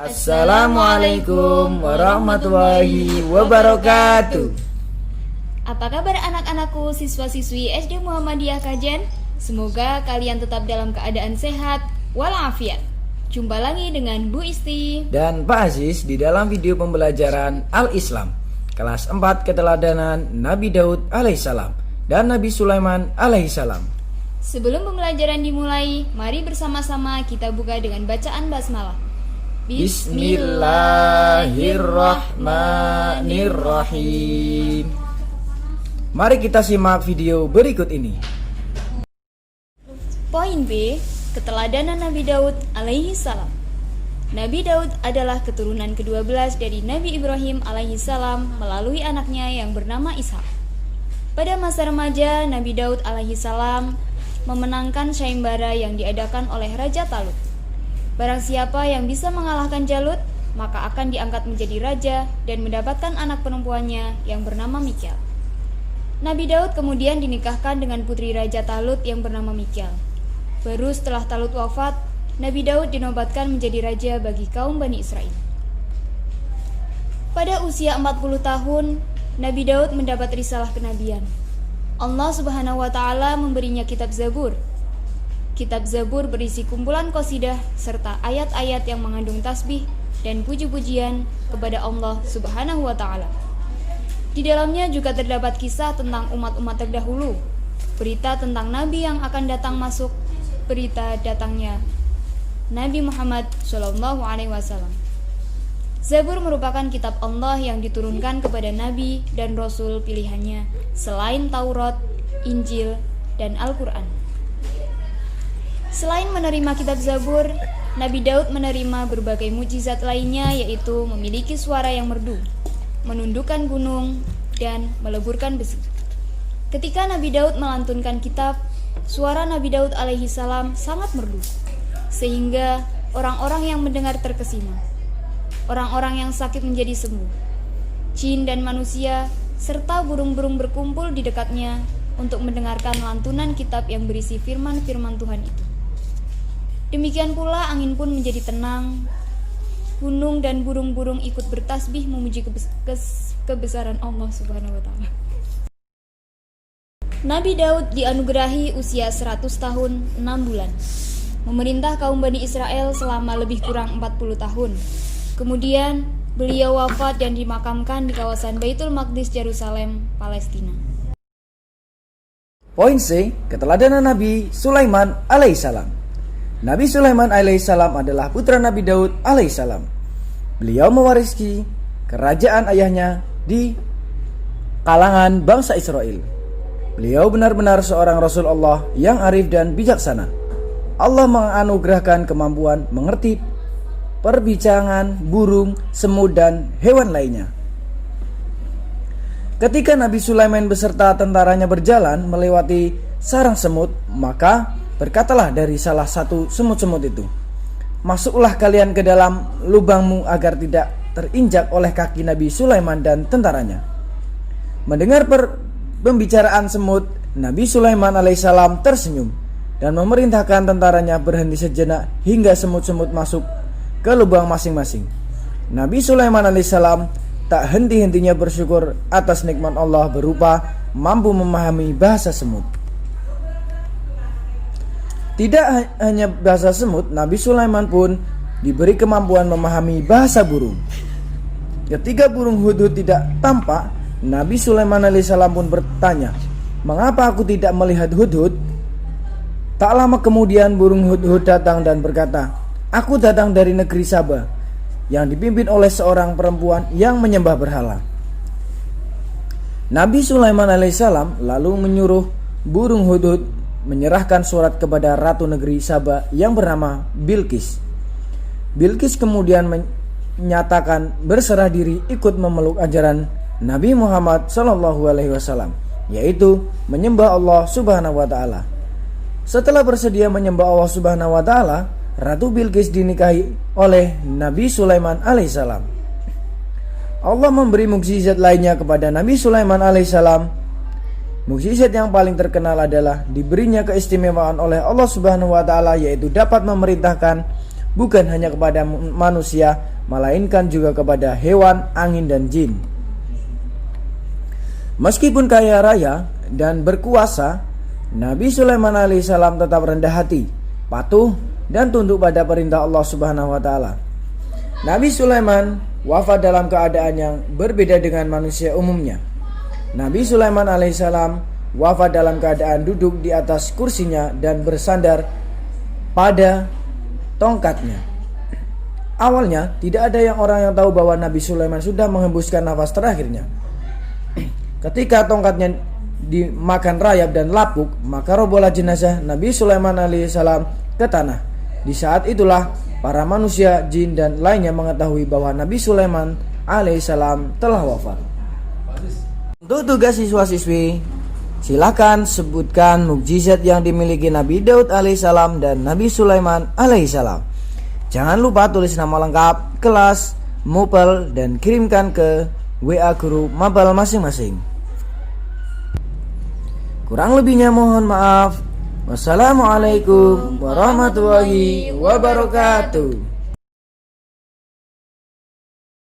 Assalamualaikum warahmatullahi wabarakatuh. Apa kabar anak-anakku siswa-siswi SD Muhammadiyah Kajen? Semoga kalian tetap dalam keadaan sehat walafiat. Jumpa lagi dengan Bu Isti dan Pak Aziz di dalam video pembelajaran Al-Islam kelas 4 keteladanan Nabi Daud alaihissalam dan Nabi Sulaiman alaihissalam. Sebelum pembelajaran dimulai, mari bersama-sama kita buka dengan bacaan basmalah. Bismillahirrahmanirrahim. Mari kita simak video berikut ini. Poin B, keteladanan Nabi Daud alaihi salam. Nabi Daud adalah keturunan ke-12 dari Nabi Ibrahim alaihi salam melalui anaknya yang bernama Ishak. Pada masa remaja, Nabi Daud alaihi salam memenangkan sayembara yang diadakan oleh Raja Talut. Barang siapa yang bisa mengalahkan Jalut, maka akan diangkat menjadi raja dan mendapatkan anak perempuannya yang bernama Michal. Nabi Daud kemudian dinikahkan dengan putri Raja Talut yang bernama Michal. Baru setelah Talut wafat, Nabi Daud dinobatkan menjadi raja bagi kaum Bani Israel. Pada usia 40 tahun, Nabi Daud mendapat risalah kenabian. Allah Subhanahu wa Ta'ala memberinya kitab Zabur. Kitab Zabur berisi kumpulan qasidah serta ayat-ayat yang mengandung tasbih dan puji-pujian kepada Allah Subhanahu wa Ta'ala. Di dalamnya juga terdapat kisah tentang umat-umat terdahulu, berita tentang nabi yang akan datang masuk, berita datangnya Nabi Muhammad SAW. Zabur merupakan kitab Allah yang diturunkan kepada nabi dan rasul pilihannya selain Taurat, Injil, dan Al-Quran. Selain menerima kitab Zabur, Nabi Daud menerima berbagai mukjizat lainnya, yaitu memiliki suara yang merdu, menundukkan gunung, dan meleburkan besi. Ketika Nabi Daud melantunkan kitab, suara Nabi Daud alaihi salam sangat merdu, sehingga orang-orang yang mendengar terkesima. Orang-orang yang sakit menjadi sembuh. Jin dan manusia serta burung-burung berkumpul di dekatnya untuk mendengarkan lantunan kitab yang berisi firman-firman Tuhan itu. Demikian pula angin pun menjadi tenang. Gunung dan burung-burung ikut bertasbih memuji kebesaran Allah Subhanahu wa Ta'ala. Nabi Daud dianugerahi usia 100 tahun 6 bulan. Memerintah kaum Bani Israel selama lebih kurang 40 tahun. Kemudian beliau wafat dan dimakamkan di kawasan Baitul Maqdis, Yerusalem, Palestina. Poin C, keteladanan Nabi Sulaiman alaihissalam. Nabi Sulaiman alaihissalam adalah putra Nabi Daud alaihissalam. Beliau mewarisi kerajaan ayahnya di kalangan bangsa Israel. Beliau benar-benar seorang Rasul Allah yang arif dan bijaksana. Allah menganugerahkan kemampuan mengerti perbincangan burung, semut, dan hewan lainnya. Ketika Nabi Sulaiman beserta tentaranya berjalan melewati sarang semut, maka berkatalah dari salah satu semut-semut itu, "Masuklah kalian ke dalam lubangmu agar tidak terinjak oleh kaki Nabi Sulaiman dan tentaranya." Mendengar pembicaraan semut, Nabi Sulaiman alaihissalam tersenyum dan memerintahkan tentaranya berhenti sejenak hingga semut-semut masuk ke lubang masing-masing. Nabi Sulaiman alaihissalam tak henti-hentinya bersyukur atas nikmat Allah berupa mampu memahami bahasa semut. Tidak hanya bahasa semut, Nabi Sulaiman pun diberi kemampuan memahami bahasa burung. Ketika burung hudhud tidak tampak, Nabi Sulaiman alaihissalam pun bertanya, "Mengapa aku tidak melihat hudhud?" Tak lama kemudian burung hudhud datang dan berkata, "Aku datang dari negeri Saba yang dipimpin oleh seorang perempuan yang menyembah berhala." Nabi Sulaiman alaihissalam lalu menyuruh burung hudhud menyerahkan surat kepada ratu negeri Saba yang bernama Bilqis. Bilqis kemudian menyatakan berserah diri ikut memeluk ajaran Nabi Muhammad SAW, yaitu menyembah Allah Subhanahu wa Ta'ala. Setelah bersedia menyembah Allah Subhanahu wa Ta'ala, Ratu Bilqis dinikahi oleh Nabi Sulaiman alaihissalam. Allah memberi mukjizat lainnya kepada Nabi Sulaiman alaihissalam. Mukjizat yang paling terkenal adalah diberinya keistimewaan oleh Allah Subhanahu wa Ta'ala, yaitu dapat memerintahkan bukan hanya kepada manusia melainkan juga kepada hewan, angin, dan jin. Meskipun kaya raya dan berkuasa, Nabi Sulaiman alaihissalam tetap rendah hati, patuh, dan tunduk pada perintah Allah Subhanahu wa taala. Nabi Sulaiman wafat dalam keadaan yang berbeda dengan manusia umumnya. Nabi Sulaiman alaihissalam wafat dalam keadaan duduk di atas kursinya dan bersandar pada tongkatnya. Awalnya tidak ada orang yang tahu bahwa Nabi Sulaiman sudah menghembuskan nafas terakhirnya. Ketika tongkatnya dimakan rayap dan lapuk, maka robohlah jenazah Nabi Sulaiman alaihissalam ke tanah. Di saat itulah para manusia, jin, dan lainnya mengetahui bahwa Nabi Sulaiman alaihissalam telah wafat. Untuk tugas siswa-siswi, silakan sebutkan mukjizat yang dimiliki Nabi Daud alaihissalam dan Nabi Sulaiman alaihissalam. Jangan lupa tulis nama lengkap, kelas, mupel, dan kirimkan ke WA guru mapel masing-masing. Kurang lebihnya mohon maaf. Wassalamualaikum warahmatullahi wabarakatuh.